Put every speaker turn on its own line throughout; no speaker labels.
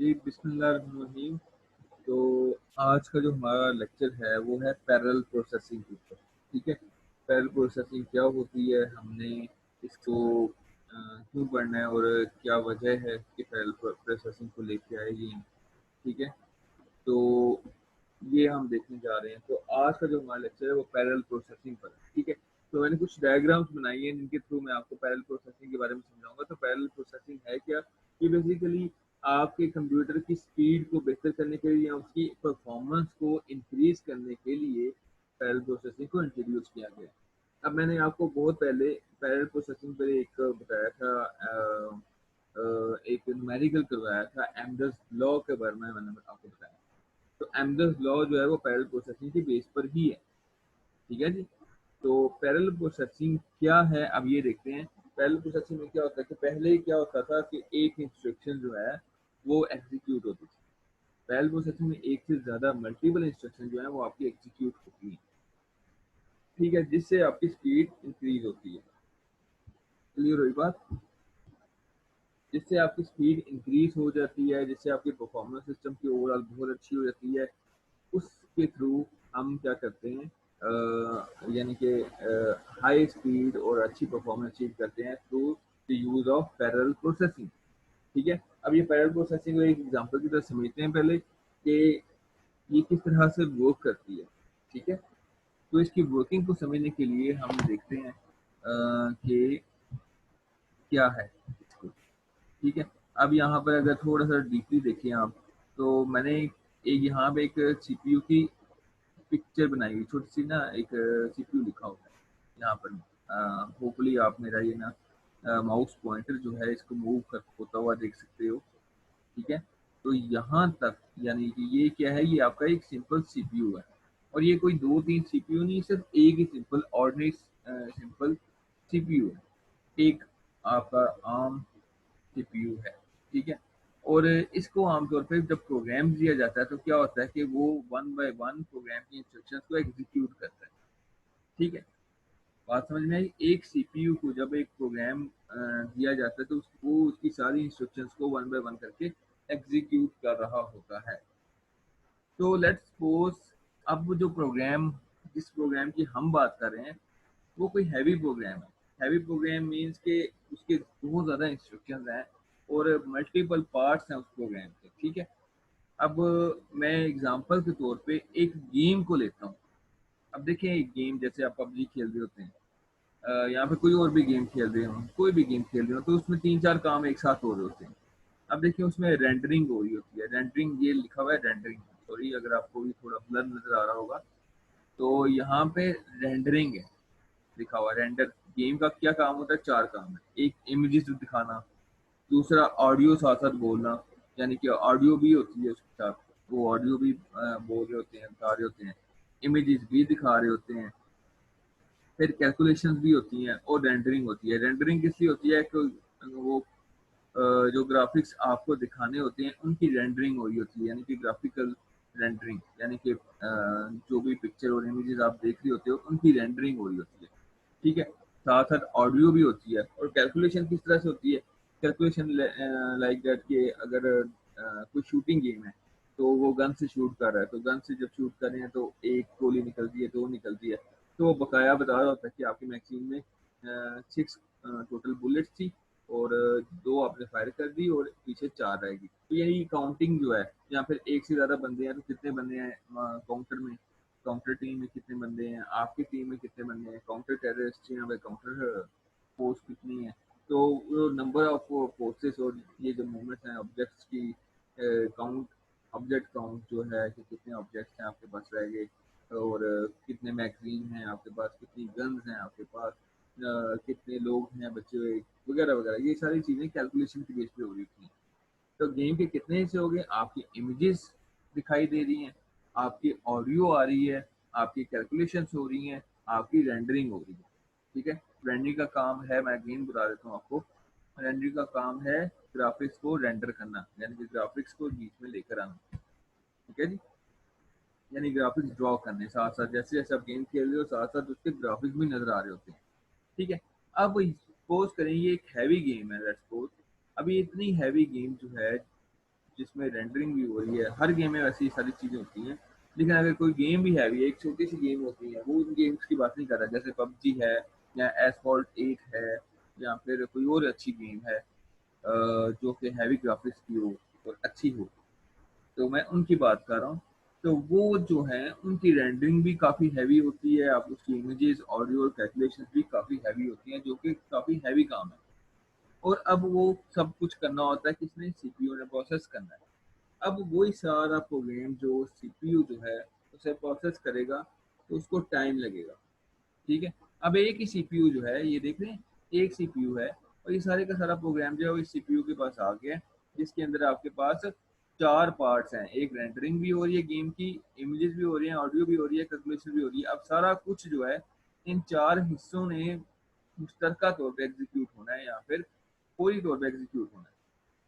जी, बिस्मिल्लाहिर्रहमानिर्रहीम। तो आज का जो हमारा लेक्चर है वो है पैरेलल प्रोसेसिंग के ऊपर। ठीक है, पैरेलल प्रोसेसिंग क्या होती है, हमने इसको क्यों पढ़ना है और क्या वजह है कि पैरेलल प्रोसेसिंग को लेके आए ये। ठीक है, तो ये हम देखने जा रहे हैं। तो आज का जो हमारा लेक्चर है वो पैरेलल प्रोसेसिंग पर है। ठीक है, तो मैंने कुछ डायग्राम्स बनाई हैं जिनके थ्रू मैं आपको पैरेलल प्रोसेसिंग के बारे में समझाऊंगा। तो पैरेलल प्रोसेसिंग है क्या? ये बेसिकली आपके कंप्यूटर की स्पीड को बेहतर करने के लिए या उसकी परफॉर्मेंस को इंक्रीज करने के लिए पैरेलल प्रोसेसिंग को इंट्रोड्यूस किया गया। अब मैंने आपको बहुत पहले पैरेलल प्रोसेसिंग पर एक बताया था, एक न्यूमेरिकल करवाया था, एमडस लॉ के बारे में मैंने आपको बताया। तो एमडस लॉ जो है वो पैरेलल प्रोसेसिंग की बेस पर ही है। ठीक है जी। तो पैरेलल प्रोसेसिंग क्या है, अब ये देखते हैं। पैरेलल प्रोसेसिंग में क्या होता है कि पहले क्या होता था कि एक इंस्ट्रक्शन जो है वो एग्जीक्यूट होती थी। पैरेलल प्रोसेसिंग में एक से ज्यादा मल्टीपल इंस्ट्रक्शन जो है वो आपकी एग्जीक्यूट होती है। ठीक है, जिससे आपकी स्पीड इंक्रीज होती है। क्लियर हुई बात? जिससे आपकी स्पीड इंक्रीज हो जाती है, जिससे आपकी परफॉर्मेंस सिस्टम की ओवरऑल बहुत अच्छी हो जाती है। उसके थ्रू हम क्या करते हैं, यानी कि हाई स्पीड और अच्छी परफॉर्मेंस अचीव करते हैं through the use of parallel processing. ठीक है, अब ये पैरेलल प्रोसेसिंग को एक एग्जांपल की तरह समझते हैं पहले कि ये किस तरह से वर्क करती है। ठीक है, तो इसकी वर्किंग को समझने के लिए हम देखते हैं कि क्या है इसको। ठीक है, अब यहाँ पर अगर थोड़ा सा डीपली देखें आप, तो मैंने एक यहाँ पे एक सीपीयू की पिक्चर बनाई हुई छोटी सी ना, एक सीपीयू लिखा हुआ है यहाँ पर। होपफुली आप मेरा ये ना माउस पॉइंटर जो है इसको मूव कर होता हुआ देख सकते हो। ठीक है, तो यहाँ तक यानी कि ये क्या है, ये आपका एक सिंपल सीपीयू है। और ये कोई दो तीन सीपीयू नहीं, सिर्फ एक ही सिंपल ऑर्डिनरी सिंपल सीपीयू है। एक आपका आर्म सीपीयू है। ठीक है, और इसको आमतौर पे जब प्रोग्राम दिया जाता है तो क्या होता है कि वो वन बाय वन प्रोग्राम की इंस्ट्रक्शंस को एग्जीक्यूट करता है। ठीक है, बात समझ में आई? एक सीपीयू को जब एक प्रोग्राम दिया जाता है तो वो उसकी सारी इंस्ट्रक्शंस को वन बाय वन करके एग्जीक्यूट कर रहा होता है। तो लेट्स सपोज अब जो प्रोग्राम, जिस प्रोग्राम की हम बात कर रहे हैं वो कोई हैवी प्रोग्राम है। हैवी प्रोग्राम मीन्स के उसके बहुत ज़्यादा इंस्ट्रक्शंस हैं और मल्टीपल पार्ट्स हैं उस प्रोग्राम के। ठीक है, अब मैं एग्जांपल के तौर पे एक गेम को लेता हूँ। अब देखिए, एक गेम जैसे आप पबजी खेल रहे होते हैं, यहाँ पे कोई और भी गेम खेल रहे हो, कोई भी गेम खेल रहे हो, तो उसमें तीन चार काम एक साथ हो रहे होते हैं। अब देखिए, उसमें रेंडरिंग हो रही होती है। रेंडरिंग ये लिखा हुआ है रेंडरिंग, सॉरी अगर आपको भी थोड़ा ब्लर नजर आ रहा होगा। तो यहाँ पे रेंडरिंग है लिखा हुआ। रेंडर गेम का क्या काम होता है? चार काम है। एक इमेजेस दिखाना, दूसरा ऑडियो साथ साथ बोलना, यानी कि ऑडियो भी होती है उसके साथ, वो ऑडियो भी बोल रहे होते हैं, बता रहे होते हैं, इमेजेस भी दिखा रहे होते हैं, फिर कैलकुलेशंस भी होती हैं और रेंडरिंग होती है। रेंडरिंग किस लिए होती है कि वो जो ग्राफिक्स आपको दिखाने होते हैं उनकी रेंडरिंग हो रही होती है, यानी कि ग्राफिकल रेंडरिंग, यानी कि जो भी पिक्चर और इमेजेस आप देख रहे होते हो उनकी रेंडरिंग हो रही होती है। ठीक है, साथ साथ ऑडियो भी होती है। और कैलकुलेशन किस तरह से होती है? कैलकुलेशन लाइक दैट कि अगर कोई शूटिंग गेम है तो वो गन से शूट कर रहा है, तो गन से जब शूट कर रहे हैं तो एक गोली निकलती है, दो निकलती है, तो वो बकाया बता रहा होता है कि आपकी मैगजीन में 6 टोटल बुलेट्स थी और दो आपने फायर कर दी और पीछे 4 रहेगी। तो यही काउंटिंग जो है, या फिर एक से ज़्यादा बंदे हैं तो कितने बंदे हैं काउंटर में, काउंटर टीम में कितने बंदे हैं, आपकी टीम में कितने बंदे हैं, काउंटर टेररिस्ट या काउंटर फोर्स कितनी है। तो वो नंबर ऑफ फोर्सेस और ये जो मूवमेंट्स हैं ऑब्जेक्ट्स की काउंट, ऑब्जेक्ट काउंट जो है कि कितने ऑब्जेक्ट्स हैं आपके पास रह गए, और कितने मैगजीन हैं आपके पास, कितनी गन्स हैं आपके पास, कितने लोग हैं बचे हुए, वगैरह वगैरह, ये सारी चीज़ें कैलकुलेशन की बेस पे हो रही थी। तो गेम के कितने हिस्से हो गए? आपकी इमेजेस दिखाई दे रही हैं, आपकी ऑडियो आ रही है, आपकी कैलकुलेशंस हो रही हैं, आपकी रेंडरिंग हो रही है। ठीक है, रेंडरिंग का काम है, मैं गेम बता देता हूँ आपको। रेंडरिंग का काम है ग्राफिक्स को रेंडर करना, यानी कि ग्राफिक्स को बीच में लेकर आना। ठीक है जी, यानी ग्राफिक्स ड्रॉ करने साथ साथ, जैसे जैसे आप गेम खेल रहे हो साथ साथ उसके ग्राफिक्स भी नजर आ रहे होते हैं। ठीक है, अब सपोज करें ये एक हैवी गेम है, लेट्स सपोज। अभी इतनी हैवी गेम जो है जिसमें रेंडरिंग भी हो रही है। हर गेम में वैसी सारी चीज़ें होती हैं, लेकिन अगर कोई गेम भी हैवी है, एक छोटी सी गेम होती है, वो उन गेम्स की बात नहीं कर रहा, जैसे पबजी है या एसफॉल्ट 8 है या फिर कोई और अच्छी गेम है जो कि हैवी ग्राफिक्स की हो और अच्छी हो, तो मैं उनकी बात कर रहा हूँ। तो वो जो है उनकी रेंडरिंग भी काफ़ी हैवी होती है, आप उसकी इमेजेस, ऑडियो और कैलकुलेशन भी काफ़ी हैवी होती हैं, जो कि काफ़ी हैवी काम है। और अब वो सब कुछ करना होता है किसने, सीपीयू ने प्रोसेस करना है। अब वही सारा प्रोग्राम जो सीपीयू जो है उसे प्रोसेस करेगा, तो उसको टाइम लगेगा। ठीक है, अब एक ही सीपीयू जो है, ये देख रहे हैं, एक सीपीयू है और ये सारे का सारा प्रोग्राम जो है वो इस सीपीयू के पास आ गया है, जिसके अंदर आपके पास चार पार्ट्स हैं। एक रेंडरिंग भी हो रही है गेम की, इमेजेस भी हो रही हैं, ऑडियो भी हो रही है, कैलकुलेशन भी हो रही है। अब सारा कुछ जो है इन चार हिस्सों ने मुश्तरका तौर पे एग्जीक्यूट होना है या फिर पूरी तौर पे एग्जीक्यूट होना है।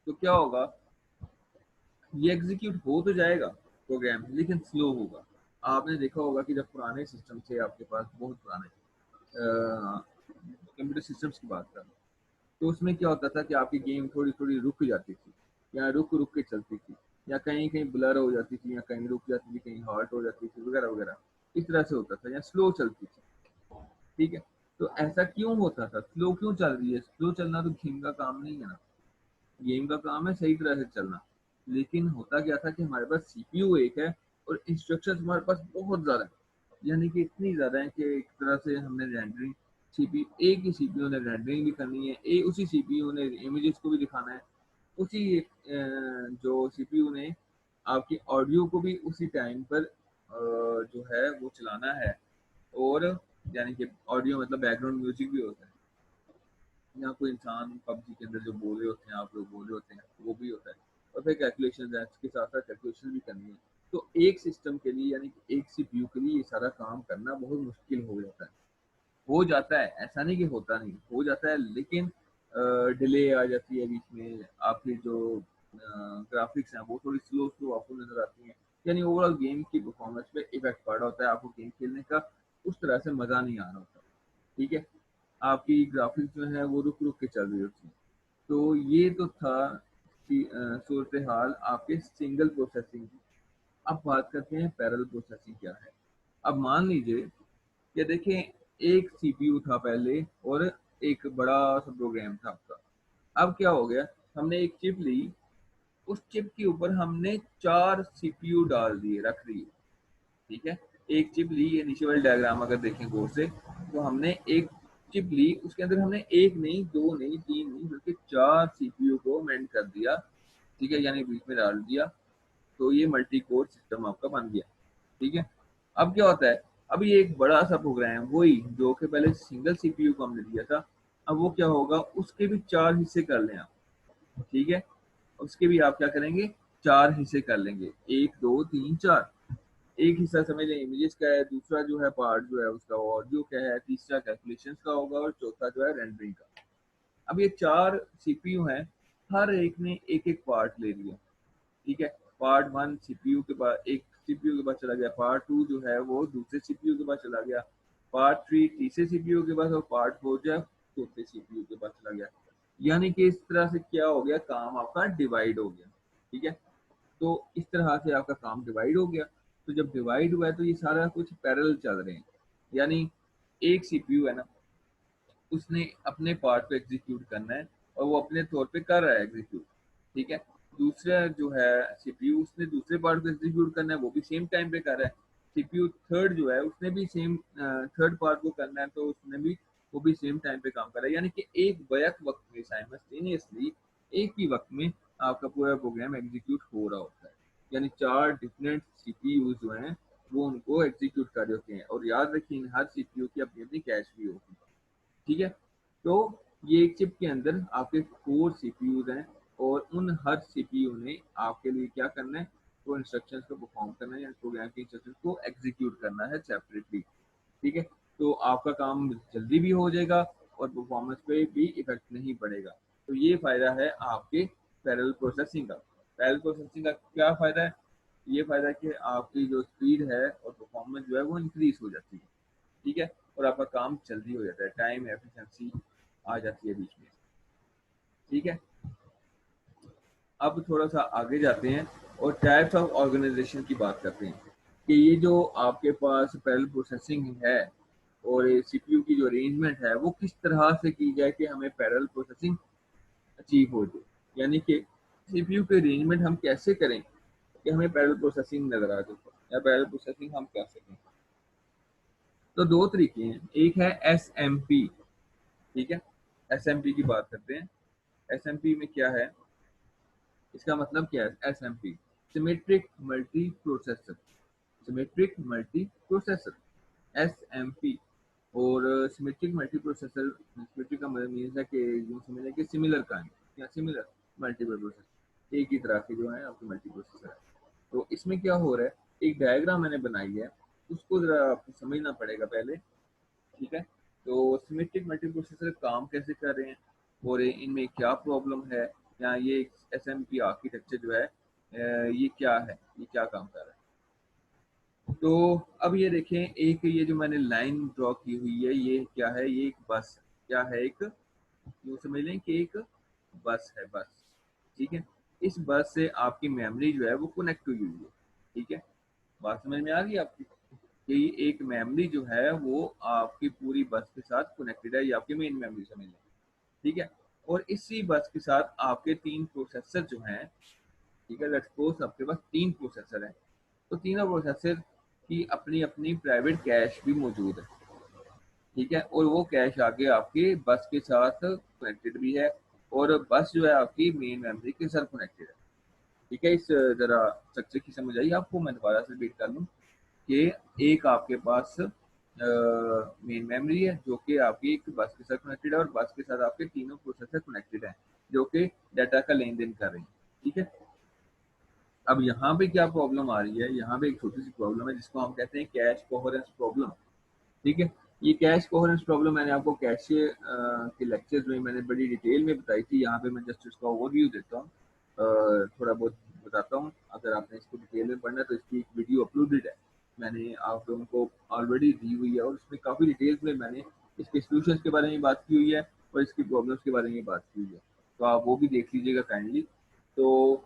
तो क्या होगा, ये एग्जीक्यूट हो तो जाएगा प्रोग्राम, लेकिन स्लो होगा। आपने देखा होगा कि जब पुराने सिस्टम थे आपके पास, बहुत पुराने कंप्यूटर सिस्टम्स की बात करें, तो उसमें क्या होता था कि आपकी गेम थोड़ी थोड़ी रुक जाती थी या रुक रुक के चलती थी, या कहीं कहीं ब्लर हो जाती थी, या कहीं रुक जाती थी, कहीं हॉल्ट हो जाती थी, वगैरह वगैरह। इस तरह से होता था या स्लो चलती थी। ठीक है, तो ऐसा क्यों होता था, स्लो क्यों चल रही है? स्लो चलना तो गेम का काम नहीं है ना, गेम का काम है सही तरह से चलना। लेकिन होता क्या था कि हमारे पास सीपीयू एक है और इंस्ट्रक्शंस हमारे पास बहुत ज़्यादा है, यानी कि इतनी ज़्यादा है कि एक तरह से हमने रेंडरिंग, सीपी एक ही सीपीयू ने रेंडरिंग भी करनी है, उसी सीपीयू ने इमेजेस को भी दिखाना है, उसी जो सीपीयू ने आपकी ऑडियो को भी उसी टाइम पर जो है वो चलाना है। और यानी कि ऑडियो मतलब बैकग्राउंड म्यूजिक भी होता है, या कोई इंसान पबजी के अंदर जो बोल रहे होते हैं, आप लोग बोल रहे होते हैं, वो भी होता है। और फिर कैलकुलेशन है, उसके साथ साथ कैलकुलेशन भी करनी है। तो एक सिस्टम के लिए यानी कि एक सीपीयू के लिए ये सारा काम करना बहुत मुश्किल हो जाता है। हो जाता है, ऐसा नहीं कि होता नहीं, हो जाता है, लेकिन डिले आ जाती है बीच में, आपकी जो ग्राफिक्स हैं वो थोड़ी स्लो स्लो आपको नजर आती हैं, यानी ओवरऑल गेम की परफॉर्मेंस पे इफेक्ट पड़ रहा होता है, आपको गेम खेलने का उस तरह से मज़ा नहीं आ रहा होता। ठीक है, आपकी ग्राफिक्स जो है वो रुक रुक के चल रही होती है। तो ये तो था कि सूरत हाल आपके सिंगल प्रोसेसिंग की। अब बात करते हैं पैरेलल प्रोसेसिंग क्या है। अब मान लीजिए कि देखें, एक सीपीयू था पहले और एक बड़ा सा प्रोग्राम था आपका। अब क्या हो गया, हमने एक चिप ली, उस चिप के ऊपर हमने चार सीपीयू डाल दिए, रख दिए। ठीक है, एक चिप ली, ये नीचे वाली डायग्राम अगर देखें गौर से, तो हमने एक चिप ली, उसके अंदर हमने एक नहीं, दो नहीं, तीन नहीं, बल्कि चार सीपीयू को मेंट कर दिया। ठीक है, यानी बीच में डाल दिया, तो ये मल्टी कोर सिस्टम आपका बन गया। ठीक है, अब क्या होता है, अब ये एक बड़ा सा प्रोग्राम वही जो कि पहले सिंगल सीपीयू को हमने दिया था, अब वो क्या होगा, उसके भी चार हिस्से कर लें आप। ठीक है, उसके भी आप क्या करेंगे, चार हिस्से कर लेंगे, एक दो तीन चार। एक हिस्सा समझ लें इमेजेस का है, दूसरा जो है पार्ट जो है उसका ऑडियो का है, तीसरा कैलकुलेशंस का होगा और चौथा जो है रेंडरिंग का। अब ये चार सीपीयू हैं, हर एक ने एक एक पार्ट ले लिया। ठीक है, पार्ट वन सीपीयू के पास, एक सीपीयू के पास चला गया, पार्ट टू जो है वो दूसरे सीपीयू के पास चला गया, पार्ट थ्री तीसरे सीपीयू के पास, और पार्ट फोर जो है चौथे सीपीयू के पास चला गया। यानी कि इस तरह से क्या हो गया, काम आपका डिवाइड हो गया। ठीक है, तो इस तरह से आपका काम डिवाइड हो गया। तो जब डिवाइड हुआ है तो ये सारा कुछ पैरेलल चल रहे हैं, यानी एक सीपीयू है ना, उसने अपने पार्ट को एग्जीक्यूट करना है और वो अपने तौर पे कर रहा है एग्जीक्यूट। ठीक है, दूसरा जो है सीपीयू, उसने दूसरे पार्ट को एग्जीक्यूट करना है, वो भी सेम टाइम पे कर रहा है। सीपीयू थर्ड जो है उसने भी सेम थर्ड पार्ट को करना है, तो उसने भी, वो भी सेम टाइम पे काम कर रहा है। यानी कि एक बैक वक्त में साइमल्टेनियसली एक ही वक्त में आपका पूरा प्रोग्राम एग्जीक्यूट हो रहा होता है। यानी चार डिफरेंट सीपीयू जो हैं वो उनको एग्जीक्यूट कर रहे होते हैं, और याद रखिए इन हर सीपीयू की अपनी अपनी कैश भी होती है। ठीक है, तो ये एक चिप के अंदर आपके 4 सीपीयूज हैं, और उन हर सीपीयू ने आपके लिए क्या करना है, वो इंस्ट्रक्शंस को परफॉर्म करना है, या प्रोग्राम के इंस्ट्रक्शंस को एग्जीक्यूट करना है सेपरेटली। ठीक है, तो आपका काम जल्दी भी हो जाएगा और परफॉर्मेंस पे भी इफेक्ट नहीं पड़ेगा। तो ये फायदा है आपके पैरेलल प्रोसेसिंग का। पैरेलल प्रोसेसिंग का क्या फायदा है, ये फायदा है कि आपकी जो स्पीड है और परफॉर्मेंस जो है वो इंक्रीज हो जाती है। ठीक है, और आपका काम जल्दी हो जाता है, टाइम एफिशिएंसी आ जाती है बीच में। ठीक है, अब थोड़ा सा आगे जाते हैं और टाइप्स ऑफ ऑर्गेनाइजेशन की बात करते हैं कि ये जो आपके पास पैरेलल प्रोसेसिंग है और सीपीयू की जो अरेंजमेंट है वो किस तरह से की जाए कि हमें पैरेलल प्रोसेसिंग अचीव हो जाए, यानी कि सीपीयू के अरेंजमेंट हम कैसे करें कि हमें पैरेलल प्रोसेसिंग नजर आ जाए या पैरेलल प्रोसेसिंग हम कर सकें। तो दो तरीके हैं, एक है एस एम पी। ठीक है, एस एम पी की बात करते हैं। एस एम पी में क्या है, इसका मतलब क्या है S M P, symmetric multi processor, symmetric multi processor S M P. और सिमेट्रिक मल्टी प्रोसेसर, सिमेट्रिक का मतलब मीन्स है कि यूं समझ लें कि सिमिलर काइंड या सिमिलर मल्टीपल प्रोसेसर, एक ही तरह के जो है आपके मल्टी प्रोसेसर है। तो इसमें क्या हो रहा है, एक डायग्राम मैंने बनाई है, उसको जरा आपको समझना पड़ेगा पहले। ठीक है, तो सिमेट्रिक मल्टी प्रोसेसर काम कैसे कर रहे हैं और इनमें क्या प्रॉब्लम है, या ये एस एम पी आर्किटेक्चर जो है ये क्या है, ये क्या काम कर रहा है। तो अब ये देखें, एक ये जो मैंने लाइन ड्रॉ की हुई है ये क्या है, ये एक बस है। क्या है, एक यूँ समझ लें कि एक बस है, बस। ठीक है, इस बस से आपकी मेमोरी जो है वो कनेक्ट हुई हुई है। ठीक है, बात समझ में आ गई आपकी कि एक मेमोरी जो है वो आपकी पूरी बस के साथ कनेक्टेड है, ये आपकी मेन मेमोरी समझ लें। ठीक है, और इसी बस के साथ आपके तीन प्रोसेसर जो हैं, ठीक है, लेट्स सपोज आपके पास तीन प्रोसेसर हैं, तो तीनों प्रोसेसर की अपनी अपनी प्राइवेट कैश भी मौजूद है। ठीक है, और वो कैश आगे आपके बस के साथ कनेक्टेड भी है, और बस जो है आपकी मेन मेमोरी के साथ कनेक्टेड है। ठीक है, इस जरा स्ट्रक्चर की समझ आई आपको, मैं दोबारा से रिपीट कर लूँ कि एक आपके पास मेन मेमोरी है जो कि आपकी एक बस के साथ कनेक्टेड है, और बस के साथ आपके तीनों प्रोसेसर कनेक्टेड है जो कि डाटा का लेन देन कर रहे हैं। ठीक है, अब यहाँ पे क्या प्रॉब्लम आ रही है, यहाँ पे एक छोटी सी प्रॉब्लम है जिसको हम कहते हैं कैश कोहेरेंस प्रॉब्लम। ठीक है, ये कैश कोहेरेंस प्रॉब्लम मैंने आपको कैश के लेक्चर्स में मैंने बड़ी डिटेल में बताई थी। यहाँ पे मैं जस्ट इसका ओवरव्यू देता हूँ, थोड़ा बहुत बताता हूँ। अगर आपने इसको डिटेल में पढ़ना है तो इसकी एक वीडियो अपलोडेड है, मैंने आप लोगों को ऑलरेडी दी हुई है, और उसमें काफ़ी डिटेल्स में मैंने इसके सोल्यूशन के बारे में बात की हुई है और इसकी प्रॉब्लम्स के बारे में बात की हुई है, तो आप वो भी देख लीजिएगा काइंडली। तो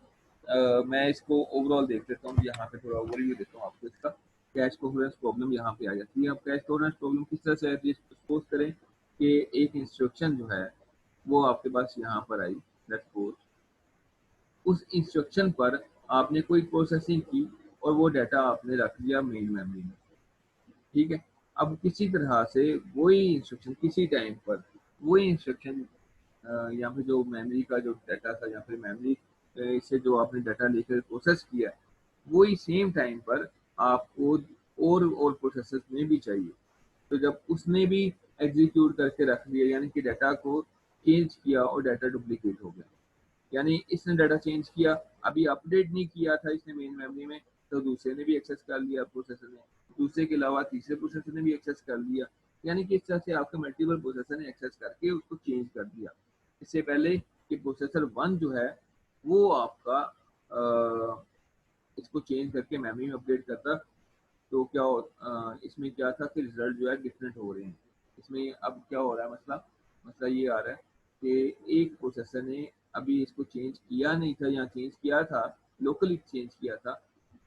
मैं इसको ओवरऑल देख लेता हूँ, यहाँ पे थोड़ा ओवरव्यू देता हूँ आपको इसका। कैश कोहेरेंस प्रॉब्लम यहाँ पे आ जाती है। अब कैश कोहेरेंस प्रॉब्लम किस तरह से आती है, सपोज करें कि एक इंस्ट्रक्शन जो है वो आपके पास यहाँ पर आई, लेट्स सपोज उस इंस्ट्रक्शन पर आपने कोई प्रोसेसिंग की और वो डाटा आपने रख दिया मेन मेमोरी में। ठीक है, अब किसी तरह से वही इंस्ट्रक्शन किसी टाइम पर वही इंस्ट्रक्शन या फिर जो मेमोरी का जो डाटा था या फिर मेमोरी से जो आपने डाटा लेकर प्रोसेस किया वही सेम टाइम पर आपको और प्रोसेसर्स में भी चाहिए। तो जब उसने भी एग्जीक्यूट करके रख दिया, यानी कि डाटा को चेंज किया और डाटा डुप्लीकेट हो गया, यानी इसने डाटा चेंज किया, अभी अपडेट नहीं किया था इसने मेन मेमोरी में, तो दूसरे ने भी एक्सेस कर लिया प्रोसेसर ने, दूसरे के अलावा तीसरे प्रोसेसर ने भी एक्सेस कर लिया, यानी कि इस तरह से आपके मल्टीपल प्रोसेसर ने एक्सेस करके उसको चेंज कर दिया। इससे पहले कि प्रोसेसर वन जो है वो आपका इसको चेंज करके मेमोरी में अपडेट करता, तो क्या इसमें क्या था कि रिजल्ट जो है डिफरेंट हो रहे हैं। इसमें अब क्या हो रहा है, मसला मसला ये आ रहा है कि एक प्रोसेसर ने अभी इसको चेंज किया नहीं था या चेंज किया था, लोकली चेंज किया था,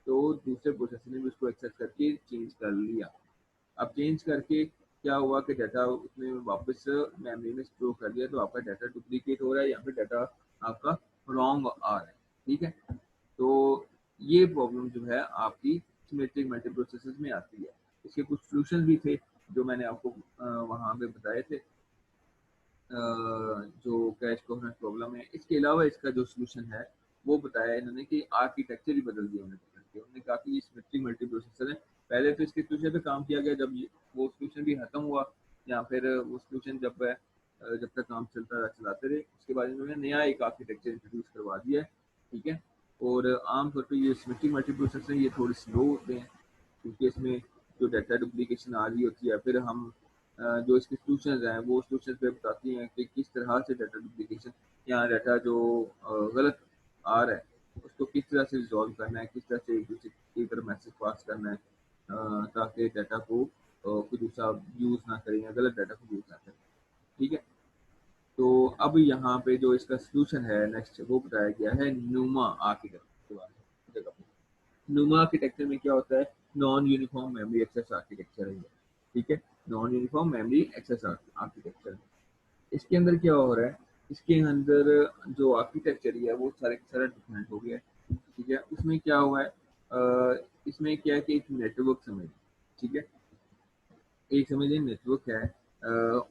तो दूसरे प्रोसेसर ने भी उसको एक्सेस करके चेंज कर लिया। अब चेंज करके क्या हुआ कि डाटा उसने वापस मेमोरी में स्टोर कर दिया, तो आपका डाटा डुप्लीकेट हो रहा है या फिर डाटा आपका रॉन्ग आ रहा है। ठीक है, तो ये प्रॉब्लम जो है आपकी सिमेट्रिक मल्टीप्रोसेसर्स में आती है। इसके कुछ सॉल्यूशन भी थे जो मैंने आपको वहाँ पे बताए थे, जो कैश कोहेरेंस प्रॉब्लम है। इसके अलावा इसका जो सॉल्यूशन है वो बताया इन्होंने कि आर्किटेक्चर ही बदल दिया उन्होंने कहा कि ये सिमेट्रिक मल्टीप्रोसेसर है। पहले तो इसके सॉल्यूशन पे काम किया गया, जब वो सॉल्यूशन भी खत्म हुआ या फिर वो सॉल्यूशन जब तक काम चलता रहा चलाते रहे, उसके बाद इन्होंने नया एक आर्किटेक्चर इंट्रोड्यूस करवा दिया है। ठीक है, और आमतौर पर ये सिमेट्रिक मल्टीप्रोसेसर ये थोड़े स्लो होते हैं क्योंकि इसमें जो डाटा डुप्लीकेशन आ रही होती है, फिर हम जो इसके सॉल्यूशंस हैं वो सॉल्यूशंस पे बताती हैं कि किस तरह से डाटा डुप्लीकेशन या डाटा जो गलत आ रहा है उसको किस तरह से रिजॉल्व करना है, किस तरह से एक दूसरे की तरफ मैसेज पास करना है ताकि डाटा को कोई दूसरा यूज़ ना करे या गलत डाटा को यूज़ ना करे। ठीक है, तो अब यहाँ पे जो इसका सोल्यूशन है नेक्स्ट वो बताया गया है न्यूमा आर्किटेक्चर के बारे में। न्यूमा आर्किटेक्चर में क्या होता है, non uniform memory access architecture है, ठीक है, non uniform memory access architecture. इसके अंदर क्या हो रहा है, इसके अंदर जो आर्किटेक्चर है वो सारे सारा डिफरेंट हो गया है, ठीक है। उसमें क्या हुआ है, इसमें क्या है कि एक नेटवर्क समझ, ठीक है, एक समझिए नेटवर्क है,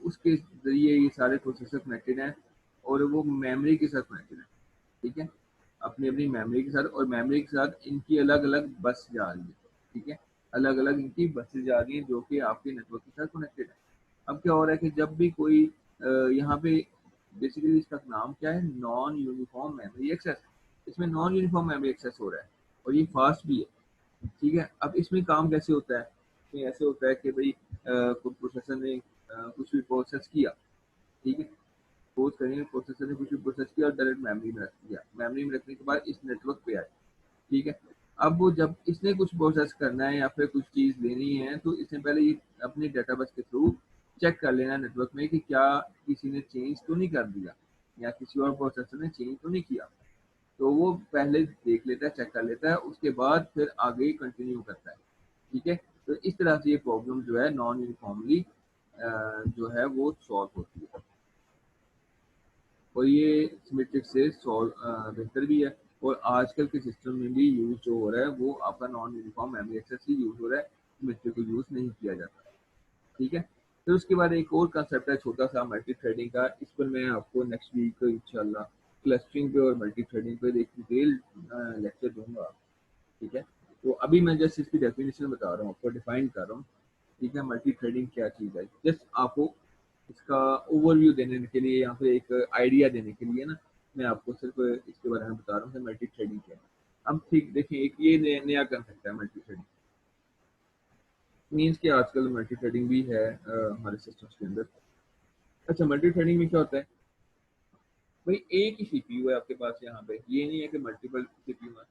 उसके जरिए ये सारे प्रोसेसर कनेक्टेड हैं और वो मेमोरी के साथ कनेक्टेड है, ठीक है, अपनी अपनी मेमोरी के साथ, और मेमोरी के साथ इनकी अलग अलग बस जा रही है, ठीक है, अलग अलग इनकी बसें जा रही हैं जो कि आपके नेटवर्क के साथ कनेक्टेड है। अब क्या हो रहा है कि जब भी कोई यहाँ पे बेसिकली इसका नाम क्या है, नॉन यूनिफॉर्म मेमोरी एक्सेस, इसमें नॉन यूनिफॉर्म मेमोरी एक्सेस हो रहा है और ये फास्ट भी है, ठीक है। अब इसमें काम कैसे होता है, इसमें ऐसे होता है कि भाई कोई प्रोसेसर ने कुछ भी प्रोसेस किया, ठीक है, सपोज करें प्रोसेसर ने कुछ भी प्रोसेस किया और डायरेक्ट मेमोरी में रख दिया, मेमोरी में रखने के बाद इस नेटवर्क पे आए, ठीक है। अब वो जब इसने कुछ प्रोसेस करना है या फिर कुछ चीज़ लेनी है तो इसने पहले ये अपने डेटाबेस के थ्रू चेक कर लेना नेटवर्क में कि क्या किसी ने चेंज तो नहीं कर दिया या किसी और प्रोसेसर ने चेंज तो नहीं किया, तो वो पहले देख लेता है, चेक कर लेता है, उसके बाद फिर आगे कंटिन्यू करता है, ठीक है। तो इस तरह से ये प्रॉब्लम जो है नॉन यूनिफॉर्मली जो है वो सॉल्व होती है और ये सिमेट्रिक से सॉल्व बेहतर भी है। और आजकल के सिस्टम में भी यूज जो हो रहा है वो आपका नॉन यूनिफॉर्म मेमोरी एक्सेस ही यूज हो रहा है, सिमेट्रिक को यूज नहीं किया जाता, ठीक है। फिर उसके बाद एक और कंसेप्ट है छोटा सा मल्टी थ्रेडिंग का, इस पर मैं आपको नेक्स्ट वीक इंशाल्लाह क्लस्टरिंग पे और मल्टी थ्रेडिंग पे एक डिटेल लेक्चर दूंगा, ठीक है। तो अभी मैं जस्ट इसकी डेफिनेशन बता रहा हूँ, आपको डिफाइन कर रहा हूँ, ठीक है, मल्टी थ्रेडिंग क्या चीज़ है, जस्ट आपको इसका ओवरव्यू देने के लिए या फिर एक आइडिया देने के लिए ना, मैं आपको सिर्फ इसके बारे में बता रहा हूँ कि मल्टी थ्रेडिंग क्या है। अब ठीक देखिए, एक ये नया कंसेप्ट है मल्टी थ्रेडिंग, मीन्स कि आजकल मल्टी थ्रेडिंग भी है हमारे सिस्टम्स के अंदर। अच्छा, मल्टी थ्रेडिंग में क्या होता है, भाई एक ही सीपीयू है आपके पास यहाँ पे, ये नहीं है कि मल्टीपल सीपीयू है।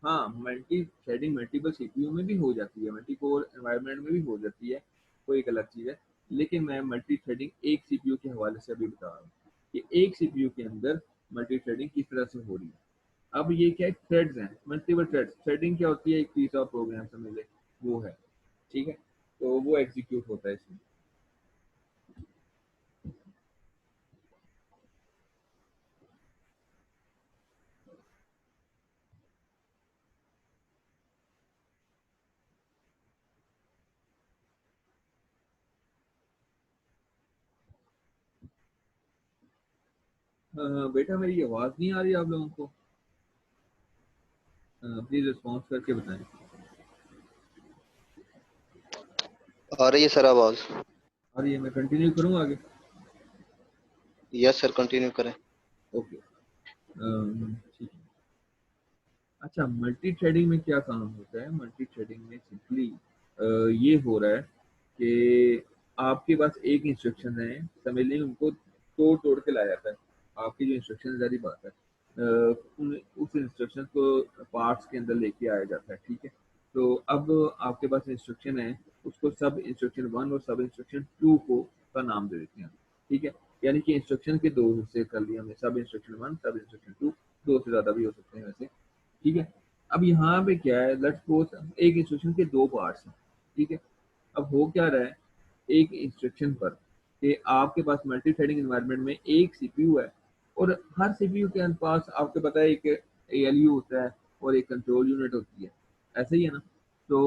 हाँ, मल्टी थ्रेडिंग मल्टीपल सीपीयू में भी हो जाती है, मल्टी कोर एनवायरनमेंट में भी हो जाती है, वो एक अलग चीज़ है। लेकिन मैं मल्टी थ्रेडिंग एक सीपीयू के हवाले से अभी बता रहा हूँ कि एक सीपीयू के अंदर मल्टी थ्रेडिंग किस तरह से हो रही है। अब ये क्या है, थ्रेड्स हैं, मल्टीपल थ्रेड्स, थ्रेडिंग क्या होती है, एक पीस ऑफ प्रोग्राम समझ ले, वो है, ठीक है, तो वो एग्जीक्यूट होता है इसमें। बेटा मेरी आवाज़ नहीं आ रही आप लोगों को, प्लीज़ रिस्पॉन्स करके बताएं।
आ रही है सर आवाज।
और ये मैं कंटिन्यू करूँ आगे?
यस सर, कंटिन्यू करें।
ओके, ठीक है। अच्छा, मल्टी थ्रेडिंग में क्या काम होता है, मल्टी थ्रेडिंग में सिंपली ये हो रहा है कि आपके पास एक इंस्ट्रक्शन है, समझ लें उनको तोड़ तोड़ के लाया जाता है, आपकी जो इंस्ट्रक्शन सारी बात है, उस इंस्ट्रक्शन को पार्ट्स के अंदर लेके आया जाता है, ठीक है। तो अब आपके पास इंस्ट्रक्शन है, उसको सब इंस्ट्रक्शन वन और सब इंस्ट्रक्शन टू को का नाम दे देते हैं, ठीक है। यानी कि इंस्ट्रक्शन के दो हिस्से कर लिए हमने, सब इंस्ट्रक्शन वन सब इंस्ट्रक्शन टू, दो से ज़्यादा भी हो सकते हैं वैसे, ठीक है। अब यहाँ पे क्या है, लेट्स सपोज एक इंस्ट्रक्शन के दो पार्ट्स हैं, ठीक है। अब हो क्या रहा है, एक इंस्ट्रक्शन पर कि आपके पास मल्टी थ्रेडिंग एनवायरनमेंट में एक सीपीयू है और हर सीपीयू के पास आपको पता है एक एएलयू होता है और एक कंट्रोल यूनिट होती है, ऐसे ही है ना। तो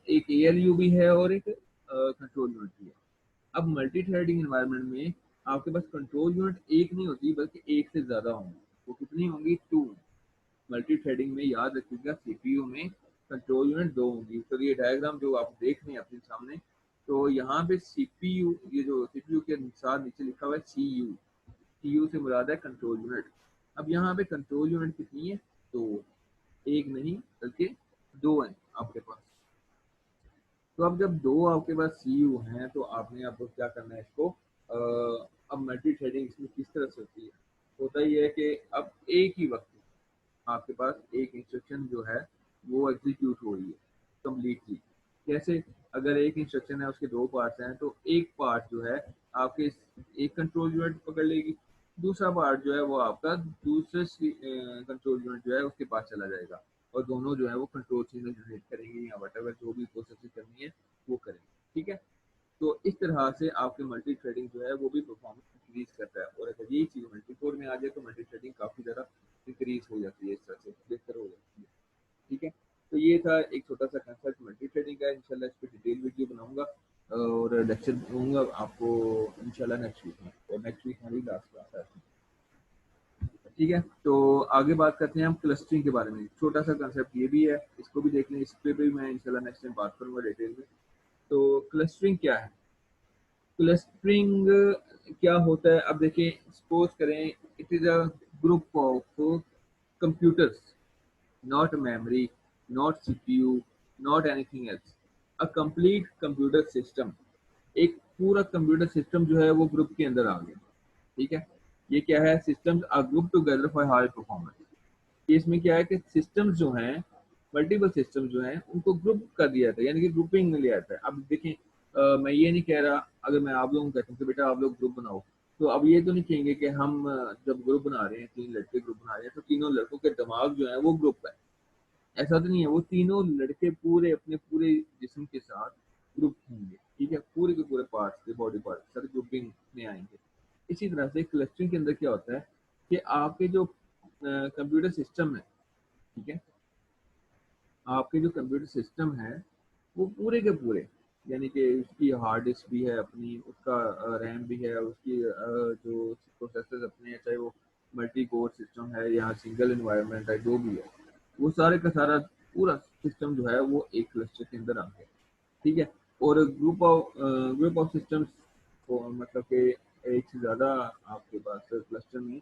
एक एएलयू भी है और एक कंट्रोल यूनिट भी है। अब मल्टी थ्रेडिंग एनवायरनमेंट में आपके पास कंट्रोल यूनिट एक नहीं होती बल्कि एक से ज़्यादा होंगी, वो कितनी होंगी, टू। मल्टी थ्रेडिंग में याद रखिएगा सीपीयू में कंट्रोल यूनिट दो होंगी। तो ये डायग्राम जो आप देख रहे हैं अपने सामने, तो यहाँ पे सीपीयू, ये जो सीपीयू के साथ नीचे लिखा हुआ है सीयू, सीयू से मुराद है कंट्रोल यूनिट। अब यहाँ पे कंट्रोल यूनिट कितनी है, दो, एक नहीं बल्कि दो है आपके पास। तो अब जब दो आपके पास सीयू हैं तो आपने आपको क्या करना है इसको, अब मल्टी थ्रेडिंग इसमें किस तरह से होती है, होता ही है कि अब एक ही वक्त आपके पास एक इंस्ट्रक्शन जो है वो एग्जीक्यूट हो रही है कम्प्लीटली। कैसे, अगर एक इंस्ट्रक्शन है उसके दो पार्ट्स हैं तो एक पार्ट जो है आपके एक कंट्रोल यूनिट पकड़ लेगी, दूसरा पार्ट जो है वो आपका दूसरे कंट्रोल यूनिट जो है उसके पास चला जाएगा, और दोनों जो है वो कंट्रोल सिग्नल जनरेट करेंगे या वट जो भी प्रोसेसिंग करनी है वो करेंगे। ठीक है, तो इस तरह से आपके मल्टी थ्रेडिंग जो है वो भी परफॉर्मेंस इंक्रीज करता है, और अगर यही चीज़ मल्टी कोर में आ जाए तो मल्टी थ्रेडिंग काफ़ी ज़्यादा इंक्रीज हो जाती है, इस तरह से बेहतर हो जाती है। ठीक है, तो ये था एक छोटा सा कंसेप्ट मल्टी थ्रेडिंग का। इंशाल्लाह इस पर डिटेल वीडियो बनाऊंगा और लेक्चर दूंगा आपको इंशाल्लाह नेक्स्ट वीक में, और नेक्स्ट वीक हमारी लास्ट क्लास है। ठीक है, तो आगे बात करते हैं हम क्लस्टरिंग के बारे में। छोटा सा कंसेप्ट ये भी है, इसको भी देख लें, इस पर भी मैं इंशाल्लाह नेक्स्ट टाइम बात करूंगा डिटेल में। तो क्लस्टरिंग क्या है, क्लस्टरिंग क्या होता है, अब देखिए सपोज करें it is a group of computers, not memory, not CPU, not anything else, a complete computer system। एक पूरा कंप्यूटर सिस्टम जो है वो ग्रुप के अंदर आ गया। ठीक है, ये क्या है, systems are group together for high performance. इसमें क्या है कि सिस्टम्स जो हैं, मल्टीपल सिस्टम जो हैं उनको ग्रुप कर दिया था, यानी कि ग्रुपिंग में लिया था। अब देखें मैं ये नहीं कह रहा, अगर मैं आप लोगों को कहता हूँ कि बेटा आप लोग ग्रुप बनाओ, तो अब ये तो नहीं कहेंगे कि हम जब ग्रुप बना रहे हैं, तीन लड़के ग्रुप बना रहे हैं, तो तीनों लड़कों के दिमाग जो है वो ग्रुप है। ऐसा तो नहीं है, वो तीनों लड़के पूरे अपने पूरे जिस्म के साथ ग्रुप होंगे। ठीक है, पूरे के पूरे पार्ट्स के बॉडी पार्ट सारे ग्रुपिंग में आएंगे। इसी तरह से क्लस्टरिंग के अंदर क्या होता है कि आपके जो कंप्यूटर सिस्टम है, ठीक है, आपके जो कंप्यूटर सिस्टम है वो पूरे के पूरे, यानी कि उसकी हार्ड डिस्क भी है अपनी, उसका रैम भी है, उसकी जो प्रोसेसर अपने हैं, चाहे वो मल्टी कोर सिस्टम है या सिंगल इन्वायरमेंट है, जो भी है, वो सारे का सारा पूरा सिस्टम जो है वो एक क्लस्टर के अंदर आ गया। ठीक है, और ग्रुप ऑफ सिस्टम्स को मतलब कि एक से ज़्यादा आपके पास क्लस्टर में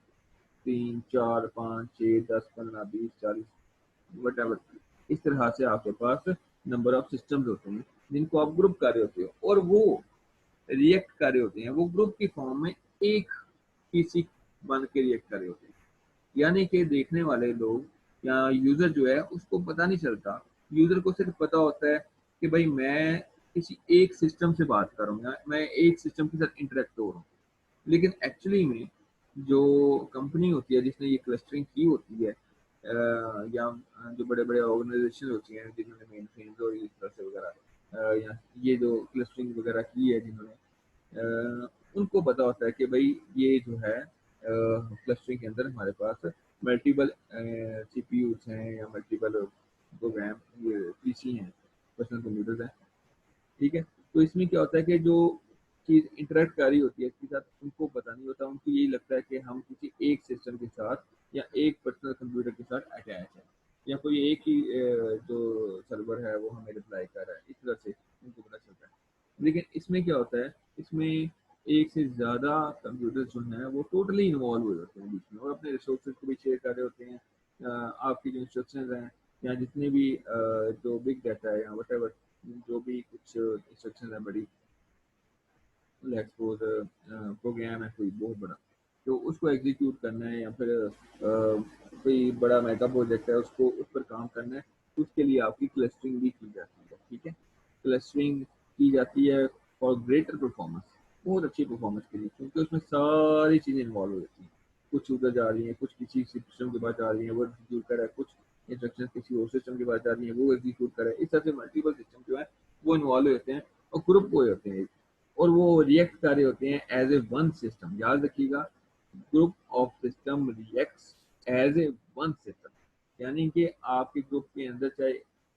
3 4 5 6 10 15 20 40 वट एवर, इस तरह से आपके पास नंबर ऑफ सिस्टम्स होते हैं जिनको आप ग्रुप कर रहे होते हो, और वो रिएक्ट कर रहे होते हैं, वो ग्रुप की फॉर्म में एक पीसी बन के रिएक्ट कर रहे होते हैं। यानी कि देखने वाले लोग या यूजर जो है उसको पता नहीं चलता, यूजर को सिर्फ पता होता है कि भाई मैं किसी एक सिस्टम से बात कर रहा हूँ या मैं एक सिस्टम के साथ इंटरेक्ट हो रहा हूँ। लेकिन एक्चुअली में जो कंपनी होती है जिसने ये क्लस्टरिंग की होती है या जो बड़े बड़े ऑर्गेनाइजेशन होती हैं जिन्होंने मेन फ्रेम्स और इस तरह से वगैरह या ये जो क्लस्टरिंग वगैरह की है जिन्होंने, उनको पता होता है कि भाई ये जो है क्लस्टरिंग के अंदर हमारे पास मल्टीपल सीपीयूज हैं या मल्टीपल प्रोग्राम ये पीसी हैं, पर्सनल कंप्यूटर्स हैं। ठीक है, तो इसमें क्या होता है कि जो चीज़ इंटरेक्ट कर रही होती है इसके साथ उनको पता नहीं होता, उनको यही लगता है कि हम किसी एक सिस्टम के साथ या एक पर्सनल कंप्यूटर के साथ अटैच है, या कोई एक ही जो सर्वर है वो हमें रिप्लाई कर रहा है, इस तरह से उनको पता चलता है। लेकिन इसमें क्या होता है, इसमें एक से ज़्यादा कंप्यूटर जो हैं वो टोटली इन्वॉल्व हो जाते हैं बीच में, और अपने रिसोर्सेज को भी शेयर कर रहे होते हैं। आपकी जो इंस्ट्रक्शंस हैं या जितने भी जो बिग डाटा है या वट, जो भी कुछ इंस्ट्रक्शन है बड़ी, लेट्स सपोज प्रोग्राम है कोई बहुत बड़ा, तो उसको एग्जीक्यूट करना है या फिर कोई बड़ा मेगा प्रोजेक्ट है उसको उस पर काम करना है, तो उसके लिए आपकी क्लस्टरिंग भी की जाती है। ठीक है, क्लस्टरिंग की जाती है फॉर ग्रेटर परफॉर्मेंस, बहुत अच्छी परफॉर्मेंस के लिए, क्योंकि उसमें सारी चीज़ें इन्वॉल्व हो जाती हैं। कुछ उधर जा रही हैं, कुछ किसी सिस्टम के पास जा रही हैं वो एग्जीक्यूट कर रहा है, कुछ इंस्ट्रक्शन किसी और सिस्टम के पास जा रही हैं वो एग्जीक्यूट कर रहा है। इस तरह से मल्टीपल सिस्टम जो है वो इन्वॉल्व होते हैं और ग्रुप हो जाते हैं, और वो रिएक्ट कर रहे होते हैं एज ए वन सिस्टम। याद रखिएगा, group of system reacts as a one system, यानी कि आपके ग्रुप के अंदर चाहे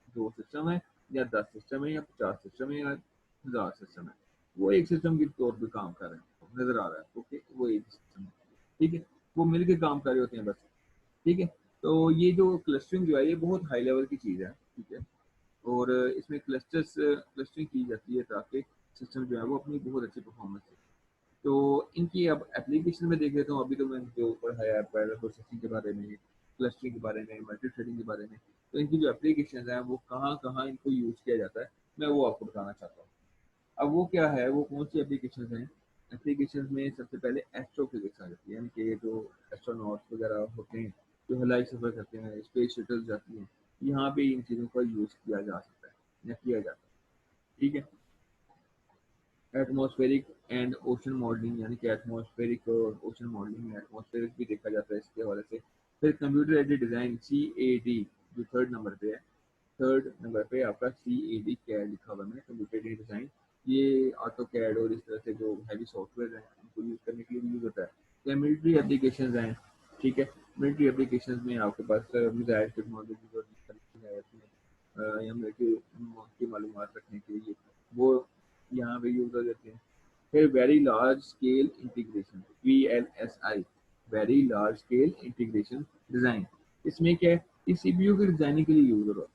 2 सिस्टम है या 10 सिस्टम है या 50 सिस्टम है या 1000 सिस्टम है, वो एक सिस्टम के तौर पर काम कर रहे हैं, नजर आ रहा है ओके, वो एक सिस्टम है। ठीक है, वो मिलके काम कर रहे होते हैं बस। ठीक है, तो ये जो क्लस्टरिंग जो है ये बहुत हाई लेवल की चीज़ है। ठीक है, और इसमें क्लस्टरिंग की जाती है ताकि सिस्टम जो है वो अपनी बहुत अच्छी परफॉर्मेंस दे। तो इनकी अब एप्लीकेशन में देख लेता हूँ। अभी तो मैंने जो पढ़ाया है पैरेलल प्रोसेसिंग के बारे में, क्लस्टरिंग के बारे में, मल्टी थ्रेडिंग के बारे में, तो इनकी जो एप्लीकेशन है वो कहाँ कहाँ इनको यूज़ किया जाता है मैं वो आपको बताना चाहता हूँ। अब वो क्या है, वो कौन सी एप्लीकेशन हैं। एप्लीकेशन में सबसे पहले एस्ट्रोफिजिक्स आ जाती है, यानी कि ये जो एस्ट्रोनॉट्स वगैरह होते हैं जो हवाई सफ़र करते हैं, स्पेस शटल्स जाती हैं, यहाँ पे इन चीज़ों का यूज़ किया जा सकता है या किया जाता है। ठीक है, एटमॉस्फेरिक एंड ओशन मॉडलिंग, यानी कि एटमॉस्फेरिक और ओशन मॉडलिंग, एटमॉस्फेरिक भी देखा जाता है इसके हवाले से। फिर कंप्यूटर एडेड डिज़ाइन CAD जो थर्ड नंबर पे है, थर्ड नंबर पे आपका CAD कैड लिखा हुआ है, कंप्यूटर एडेड डिज़ाइन। ये ऑटो कैड और इस तरह से जो हैवी सॉफ्टवेयर हैं उनको यूज़ करने के लिए यूज़ होता है। या मिलिट्री एप्लीकेशन हैं, ठीक है। मिलिट्री एप्लीकेशन में आपके पास मिसाइल टेक्नोलॉजी और या मिलिट्री की मालूमात रखने के लिए वो यहाँ पे यूज़ हो जाते हैं। फिर very large scale integration, VLSI, very large scale integration design. इसमें क्या है, इस CPU के डिज़ाइनिंग के लिए यूज़ हो रहा है,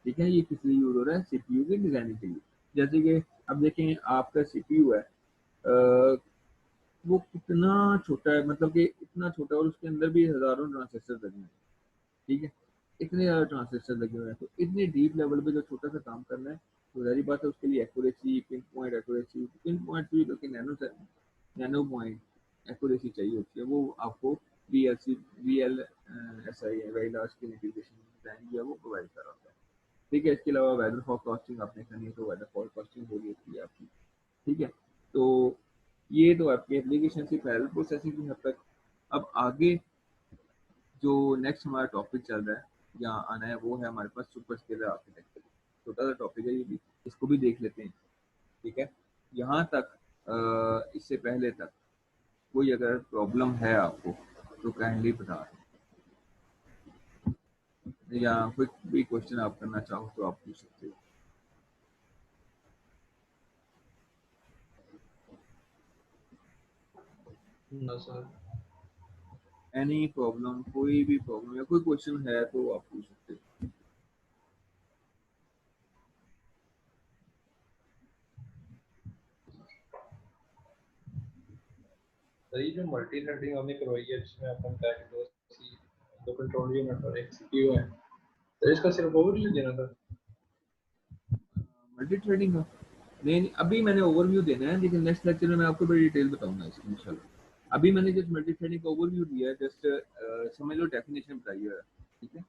ठीक है। ये किस लिए यूज़ हो रहा है, CPU के डिज़ाइनिंग के लिए। जैसे कि अब देखें आपका CPU है, वो कितना छोटा है, मतलब कि इतना छोटा है और उसके अंदर भी हज़ारों ट्रांजिस्टर लगे हैं, ठीक है। इतने ज़्यादा ट्रांजिस्टर लगे हुए हैं, तो इतने डीप लेवल पे जो छोटा सा काम करना है, तो जाहिर बात है उसके लिए accuracy, pin point accuracy, pin point भी बल्कि नैनो पॉइंट एक्यूरेसी चाहिए होती है, वो आपको VLSI very large scale integration design जो है वो प्रोवाइड कर रहा है, ठीक है। इसके अलावा वेदर फॉरकास्टिंग आपने करनी है तो वेदर फॉरकास्टिंग हो रही है आपकी, ठीक है। तो ये तो आपकी एप्लीकेशन की पैरेलल प्रोसेसिंग की हद तक। अब आगे जो नेक्स्ट हमारा टॉपिक चल रहा है यहाँ आना है, वो है हमारे पास सुपर स्केलर आर्किटेक्चर। छोटा सा टॉपिक है ये भी, इसको भी देख लेते हैं, ठीक है। यहाँ तक इससे पहले तक कोई अगर प्रॉब्लम है आपको तो काइंडली बता दें, या कोई भी क्वेश्चन आप करना चाहो तो आप पूछ सकते हो।
ना सर।
एनी प्रॉब्लम, कोई भी प्रॉब्लम या कोई क्वेश्चन है तो आप पूछ सकते हो।
सर ये जो मल्टी थ्रेडिंग हमने करवाई है जिसमें अपन दो कंट्रोल यूनिट और एक CPU है, तो इसका सिर्फ ओवरव्यू देना था।
मल्टी थ्रेडिंग का नहीं, अभी मैंने ओवरव्यू देना है, लेकिन नेक्स्ट लेक्चर में मैं आपको बड़ी डिटेल बताऊंगा इसकी इंशाल्लाह। अभी मैंने जस्ट मल्टी थ्रेडिंग का ओवरव्यू दिया है, जस्ट समझ लो डेफिनेशन बताई है, ठीक है।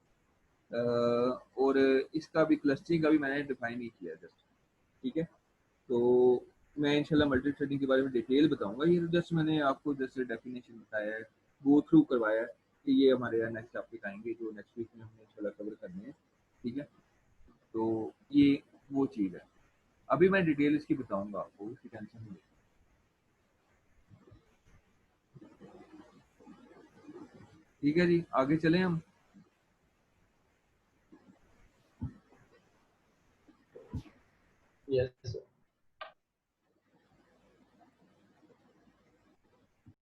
और इसका भी क्लस्टरिंग का भी मैंने डिफाइन नहीं किया जस्ट, ठीक है। तो मैं इंशाल्लाह मल्टी थ्रेडिंग के बारे में डिटेल बताऊंगा, ये जस्ट मैंने आपको जस्ट डेफिनेशन बताया है, गो थ्रू करवाया है कि ये हमारे यहाँ नेक्स्ट टॉपिक आएंगे जो नेक्स्ट वीक में हमने इंशाल्लाह कवर करने हैं, ठीक है। तो ये वो चीज़ है, अभी मैं डिटेल इसकी बताऊंगा आपको, इसकी टेंशन नहीं। ठीक है जी, आगे चलें हम।